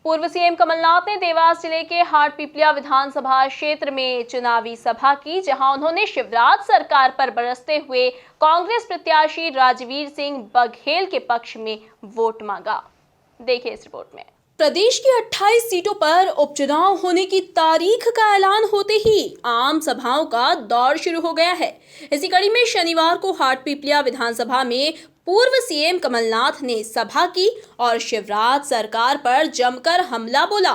पूर्व सीएम कमलनाथ ने देवास जिले के हाटपिपलिया विधानसभा क्षेत्र में चुनावी सभा की, जहां उन्होंने शिवराज सरकार पर बरसते हुए कांग्रेस प्रत्याशी राजवीर सिंह बघेल के पक्ष में वोट मांगा। देखिए इस रिपोर्ट में। प्रदेश की 28 सीटों पर उपचुनाव होने की तारीख का ऐलान होते ही आम सभाओं का दौर शुरू हो गया है। इसी कड़ी में शनिवार को हाटपिपलिया विधानसभा में पूर्व सीएम कमलनाथ ने सभा की और शिवराज सरकार पर जमकर हमला बोला।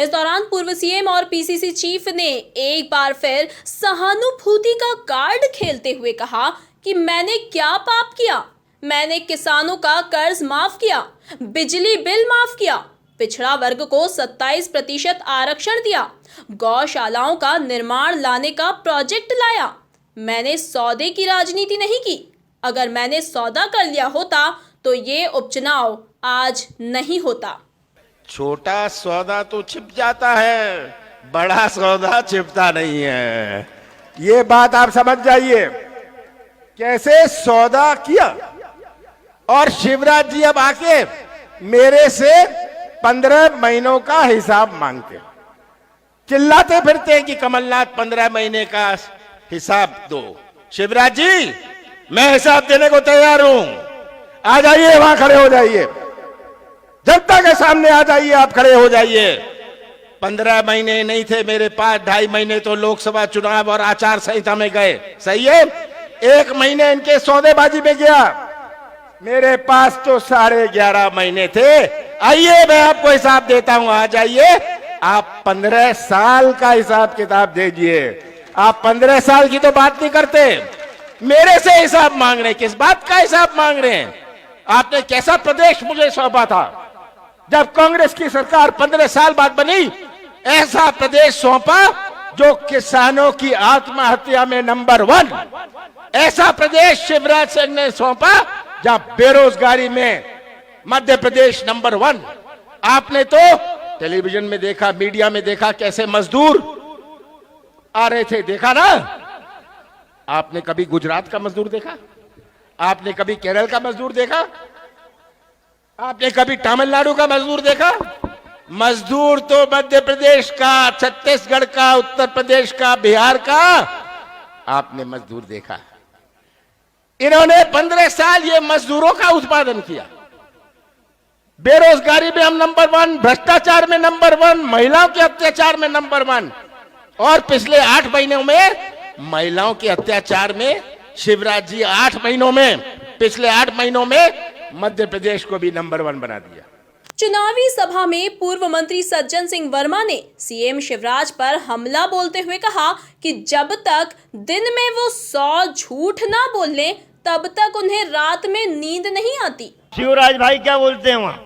इस दौरान पूर्व सीएम और पीसीसी चीफ ने एक बार फिर सहानुभूति का कार्ड खेलते हुए कहा कि मैंने क्या पाप किया। मैंने किसानों का कर्ज माफ किया, बिजली बिल माफ किया, पिछड़ा वर्ग को 27% आरक्षण दिया, गौशालाओं का निर्माण लाने का प्रोजेक्ट लाया। मैंने सौदे की राजनीति नहीं की। अगर मैंने सौदा कर लिया होता तो ये उपचुनाव आज नहीं होता। छोटा सौदा तो छिप जाता है, बड़ा सौदा छिपता नहीं है। ये बात आप समझ जाइए। कैसे सौदा किया और शिवराज जी अब आके मेरे से 15 महीनों का हिसाब मांगते, चिल्लाते फिरते हैं कि कमलनाथ 15 महीने का हिसाब दो। शिवराज जी, मैं हिसाब देने को तैयार हूं। आ जाइए, वहां खड़े हो जाइए, जनता के सामने आ जाइए, आप खड़े हो जाइए। 15 महीने नहीं थे मेरे पास, 2.5 महीने तो लोकसभा चुनाव और आचार संहिता में गए, सही है। 1 महीने इनके सौदेबाजी में गया, मेरे पास तो 11.5 महीने थे। आइए, मैं आपको हिसाब देता हूं, आ जाइए। आप 15 साल का हिसाब किताब दीजिए। आप 15 साल की तो बात नहीं करते, मेरे से हिसाब मांग रहे हैं। किस बात का हिसाब मांग रहे हैं? आपने कैसा प्रदेश मुझे सौंपा था जब कांग्रेस की सरकार 15 साल बाद बनी? ऐसा प्रदेश सौंपा जो किसानों की आत्महत्या में नंबर 1। ऐसा प्रदेश शिवराज सिंह ने सौंपा जहां बेरोजगारी में मध्य प्रदेश नंबर 1। आपने तो टेलीविजन में देखा, मीडिया में देखा कैसे मजदूर आ रहे थे, देखा ना? आपने कभी गुजरात का मजदूर देखा? आपने कभी केरल का मजदूर देखा? आपने कभी तमिलनाडु का मजदूर देखा? मजदूर तो मध्य प्रदेश का, छत्तीसगढ़ का, उत्तर प्रदेश का, बिहार का आपने मजदूर देखा। इन्होंने 15 साल ये मजदूरों का उत्पादन किया। बेरोजगारी में हम नंबर 1, भ्रष्टाचार में नंबर 1, महिलाओं के अत्याचार में नंबर 1। और पिछले 8 महीनों में महिलाओं के अत्याचार में शिवराज जी 8 महीनों में, पिछले 8 महीनों में मध्य प्रदेश को भी नंबर 1 बना दिया। चुनावी सभा में पूर्व मंत्री सज्जन सिंह वर्मा ने सीएम शिवराज पर हमला बोलते हुए कहा कि जब तक दिन में वो 100 झूठ ना बोल लें, तब तक उन्हें रात में नींद नहीं आती। शिवराज भाई क्या बोलते हैं वहां?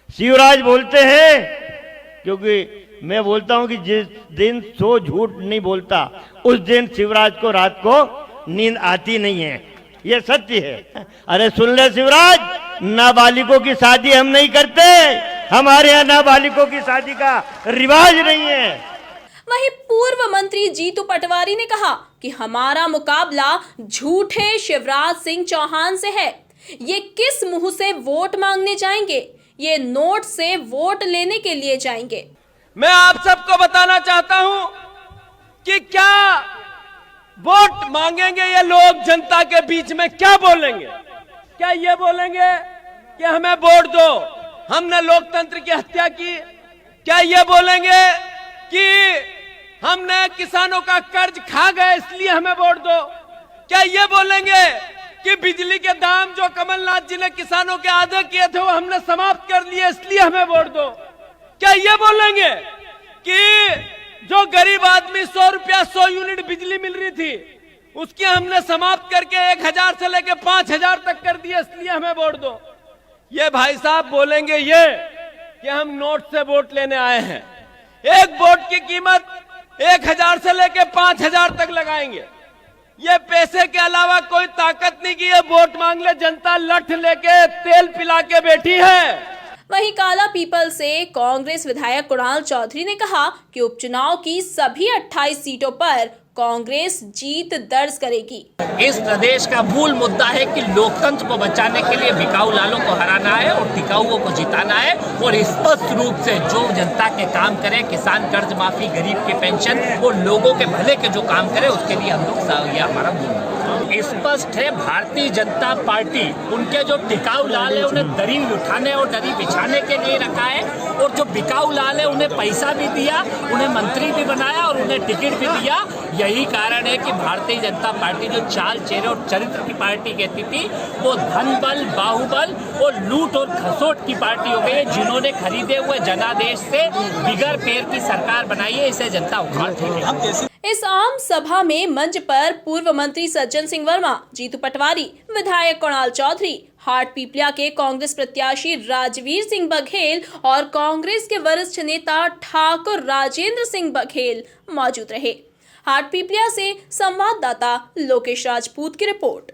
शिवराज बोलते हैं, क्योंकि मैं बोलता हूं कि जिस दिन 100 झूठ नहीं बोलता उस दिन शिवराज को रात को नींद आती नहीं है। ये सत्य है। अरे सुन ले शिवराज, नाबालिगों की शादी हम नहीं करते, हमारे यहाँ नाबालिगों की शादी का रिवाज नहीं है। वहीं पूर्व मंत्री जीतू पटवारी ने कहा कि हमारा मुकाबला झूठे शिवराज सिंह चौहान से है। ये किस मुंह से वोट मांगने जाएंगे? ये नोट से वोट लेने के लिए जाएंगे। मैं आप सबको बताना चाहता हूं कि क्या वोट मांगेंगे ये लोग जनता के बीच में क्या बोलेंगे? क्या ये बोलेंगे कि हमें वोट दो, हमने लोकतंत्र की हत्या की? क्या ये बोलेंगे कि हमने किसानों का कर्ज खा गए इसलिए हमें वोट दो? क्या ये बोलेंगे कि बिजली के दाम जो कमलनाथ जी ने किसानों के आधे किए थे वो हमने समाप्त कर लिए इसलिए हमें वोट दो? क्या ये बोलेंगे कि जो गरीब आदमी 100 रुपया 100 यूनिट बिजली मिल रही थी उसकी हमने समाप्त करके 1000 से लेके 5000 तक कर दिया इसलिए हमें वोट दो? ये भाई साहब बोलेंगे ये कि हम नोट से वोट लेने आए हैं, एक वोट की कीमत 1000 से लेके 5000 तक लगाएंगे। ये पैसे के अलावा कोई ताकत नहीं की ये वोट मांग ले जनता लठ लेके तेल पिला के बैठी है। वहीं काला पीपल से कांग्रेस विधायक कुणाल चौधरी ने कहा कि उपचुनाव की सभी 28 सीटों पर कांग्रेस जीत दर्ज करेगी। इस प्रदेश का मूल मुद्दा है कि लोकतंत्र को बचाने के लिए बिकाऊ लालों को हराना है और टिकाऊओं को जिताना है, और स्पष्ट रूप से जो जनता के काम करे, किसान कर्ज माफी, गरीब की पेंशन और लोगों के भले के जो काम करे, उसके लिए हम लोग, ये हमारा मूल मुद्दा स्पष्ट है। भारतीय जनता पार्टी उनके जो टिकाऊ लाल है उन्हें दरी उठाने और दरी बिछाने के लिए रखा है, और जो बिकाऊ लाल है उन्हें पैसा भी दिया, उन्हें मंत्री भी बनाया और उन्हें टिकट भी दिया। यही कारण है कि भारतीय जनता पार्टी जो चाल चेहरे और चरित्र की पार्टी कहती थी, वो धन बल, बाहुबल और लूट और खसोट की पार्टी हो गई है। जिन्होंने खरीदे हुए जनादेश से बिगर पैर की सरकार बनाई है, इसे जनता उखाड़ फेंकेगी। इस आम सभा में मंच पर पूर्व मंत्री सज्जन सिंह वर्मा, जीतू पटवारी, विधायक कुणाल चौधरी, हाट पीपलिया के कांग्रेस प्रत्याशी राजवीर सिंह बघेल और कांग्रेस के वरिष्ठ नेता ठाकुर राजेंद्र सिंह बघेल मौजूद रहे। हाट पीपलिया से संवाददाता लोकेश राजपूत की रिपोर्ट।